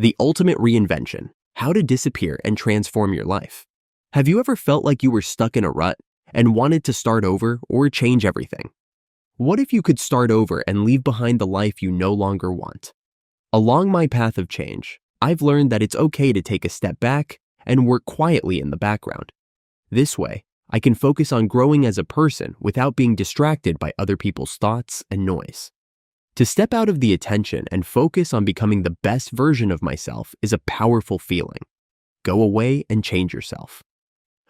The ultimate reinvention, how to disappear and transform your life. Have you ever felt like you were stuck in a rut and wanted to start over or change everything? What if you could start over and leave behind the life you no longer want? Along my path of change, I've learned that it's okay to take a step back and work quietly in the background. This way, I can focus on growing as a person without being distracted by other people's thoughts and noise. To step out of the attention and focus on becoming the best version of myself is a powerful feeling. Go away and change yourself.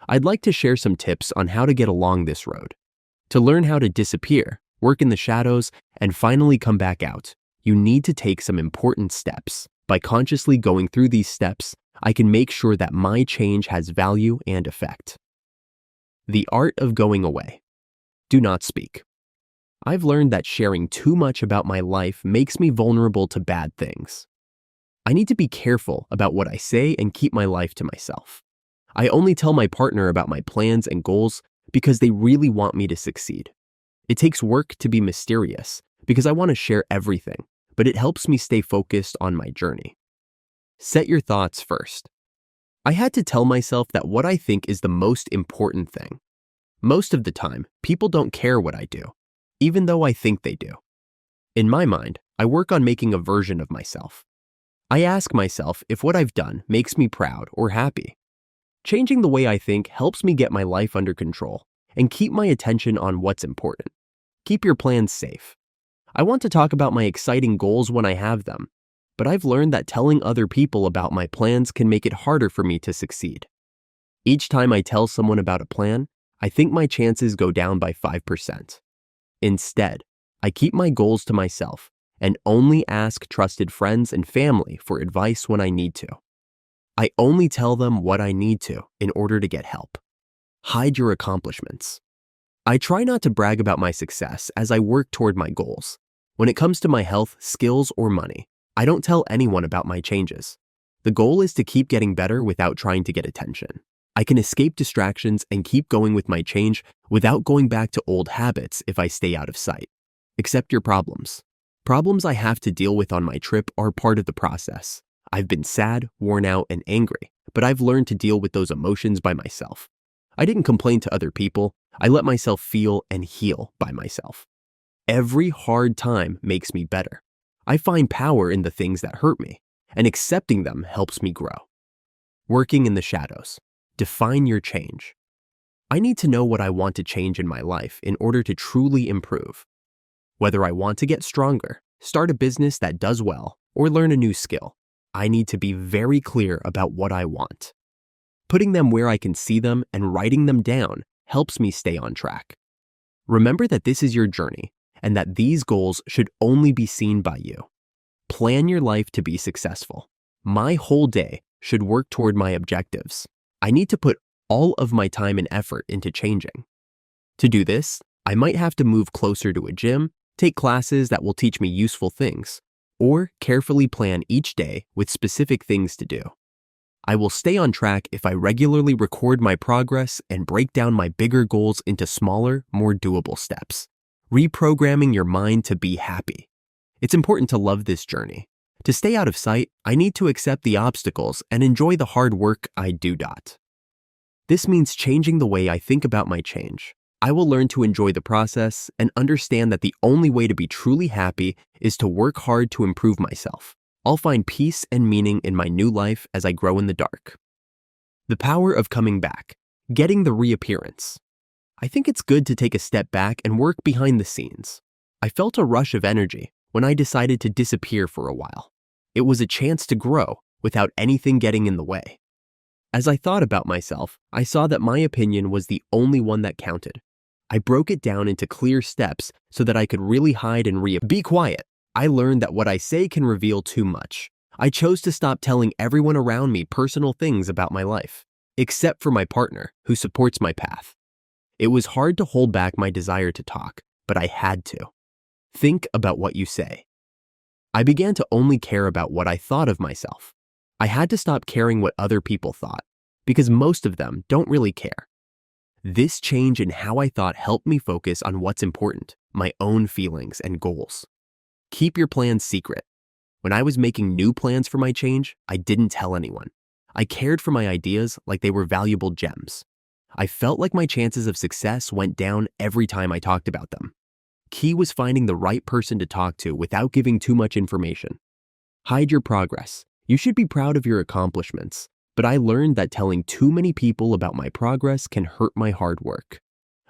I'd like to share some tips on how to get along this road. To learn how to disappear, work in the shadows, and finally come back out, you need to take some important steps. By consciously going through these steps, I can make sure that my change has value and effect. The art of going away. Do not speak. I've learned that sharing too much about my life makes me vulnerable to bad things. I need to be careful about what I say and keep my life to myself. I only tell my partner about my plans and goals because they really want me to succeed. It takes work to be mysterious because I want to share everything, but it helps me stay focused on my journey. Set your thoughts first. I had to tell myself that what I think is the most important thing. Most of the time, people don't care what I do, even though I think they do. In my mind, I work on making a version of myself. I ask myself if what I've done makes me proud or happy. Changing the way I think helps me get my life under control and keep my attention on what's important. Keep your plans safe. I want to talk about my exciting goals when I have them, but I've learned that telling other people about my plans can make it harder for me to succeed. Each time I tell someone about a plan, I think my chances go down by 5%. Instead, I keep my goals to myself and only ask trusted friends and family for advice when I need to. I only tell them what I need to in order to get help. Hide your accomplishments. I try not to brag about my success as I work toward my goals. When it comes to my health, skills, or money, I don't tell anyone about my changes. The goal is to keep getting better without trying to get attention. I can escape distractions and keep going with my change without going back to old habits if I stay out of sight. Accept your problems. Problems I have to deal with on my trip are part of the process. I've been sad, worn out, and angry, but I've learned to deal with those emotions by myself. I didn't complain to other people. I let myself feel and heal by myself. Every hard time makes me better. I find power in the things that hurt me, and accepting them helps me grow. Working in the shadows. Define your change. I need to know what I want to change in my life in order to truly improve. Whether I want to get stronger, start a business that does well, or learn a new skill, I need to be very clear about what I want. Putting them where I can see them and writing them down helps me stay on track. Remember that this is your journey and that these goals should only be seen by you. Plan your life to be successful. My whole day should work toward my objectives. I need to put all of my time and effort into changing. To do this, I might have to move closer to a gym, take classes that will teach me useful things, or carefully plan each day with specific things to do. I will stay on track if I regularly record my progress and break down my bigger goals into smaller, more doable steps. Reprogramming your mind to be happy. It's important to love this journey. To stay out of sight, I need to accept the obstacles and enjoy the hard work I do. This means changing the way I think about my change. I will learn to enjoy the process and understand that the only way to be truly happy is to work hard to improve myself. I'll find peace and meaning in my new life as I grow in the dark. The power of coming back. Getting the reappearance. I think it's good to take a step back and work behind the scenes. I felt a rush of energy when I decided to disappear for a while. It was a chance to grow without anything getting in the way. As I thought about myself, I saw that my opinion was the only one that counted. I broke it down into clear steps so that I could really hide and be quiet. I learned that what I say can reveal too much. I chose to stop telling everyone around me personal things about my life, except for my partner, who supports my path. It was hard to hold back my desire to talk, but I had to. Think about what you say. I began to only care about what I thought of myself. I had to stop caring what other people thought, because most of them don't really care. This change in how I thought helped me focus on what's important, my own feelings and goals. Keep your plans secret. When I was making new plans for my change, I didn't tell anyone. I cared for my ideas like they were valuable gems. I felt like my chances of success went down every time I talked about them. Key was finding the right person to talk to without giving too much information. Hide your progress. You should be proud of your accomplishments, but I learned that telling too many people about my progress can hurt my hard work.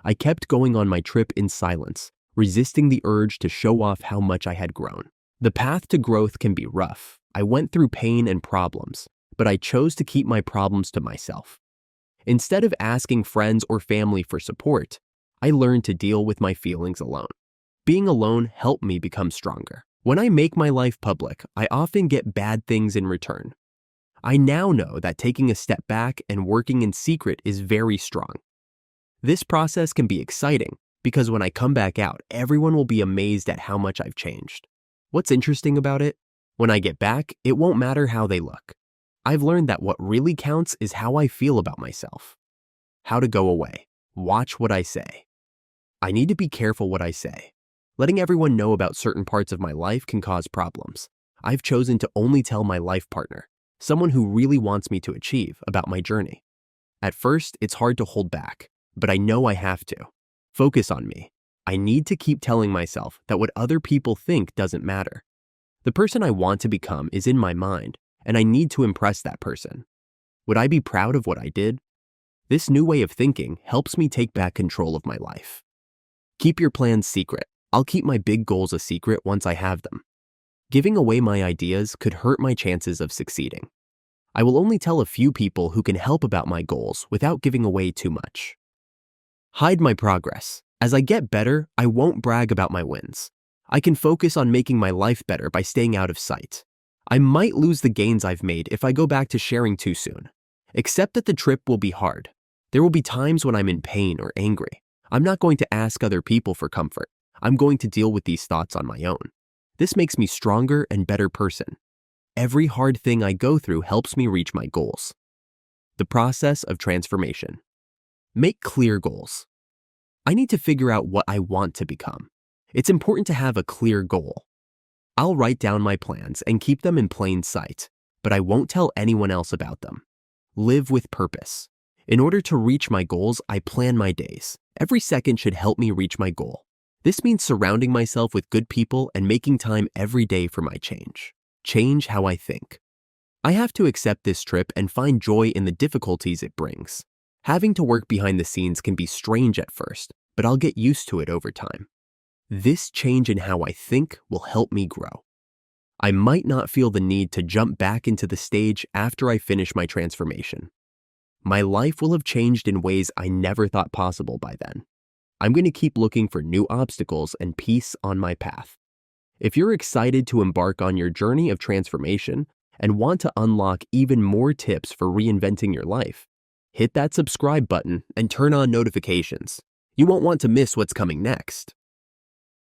I kept going on my trip in silence, resisting the urge to show off how much I had grown. The path to growth can be rough. I went through pain and problems, but I chose to keep my problems to myself. Instead of asking friends or family for support, I learned to deal with my feelings alone. Being alone helped me become stronger. When I make my life public, I often get bad things in return. I now know that taking a step back and working in secret is very strong. This process can be exciting because when I come back out, everyone will be amazed at how much I've changed. What's interesting about it? When I get back, it won't matter how they look. I've learned that what really counts is how I feel about myself. How to go away. Watch what I say. I need to be careful what I say. Letting everyone know about certain parts of my life can cause problems. I've chosen to only tell my life partner, someone who really wants me to achieve, about my journey. At first, it's hard to hold back, but I know I have to. Focus on me. I need to keep telling myself that what other people think doesn't matter. The person I want to become is in my mind, and I need to impress that person. Would I be proud of what I did? This new way of thinking helps me take back control of my life. Keep your plans secret. I'll keep my big goals a secret once I have them. Giving away my ideas could hurt my chances of succeeding. I will only tell a few people who can help about my goals without giving away too much. Hide my progress. As I get better, I won't brag about my wins. I can focus on making my life better by staying out of sight. I might lose the gains I've made if I go back to sharing too soon. Accept that the trip will be hard. There will be times when I'm in pain or angry. I'm not going to ask other people for comfort. I'm going to deal with these thoughts on my own. This makes me stronger and better person. Every hard thing I go through helps me reach my goals. The process of transformation. Make clear goals. I need to figure out what I want to become. It's important to have a clear goal. I'll write down my plans and keep them in plain sight, but I won't tell anyone else about them. Live with purpose. In order to reach my goals, I plan my days. Every second should help me reach my goal. This means surrounding myself with good people and making time every day for my change. Change how I think. I have to accept this trip and find joy in the difficulties it brings. Having to work behind the scenes can be strange at first, but I'll get used to it over time. This change in how I think will help me grow. I might not feel the need to jump back into the stage after I finish my transformation. My life will have changed in ways I never thought possible by then. I'm going to keep looking for new obstacles and peace on my path. If you're excited to embark on your journey of transformation and want to unlock even more tips for reinventing your life, hit that subscribe button and turn on notifications. You won't want to miss what's coming next.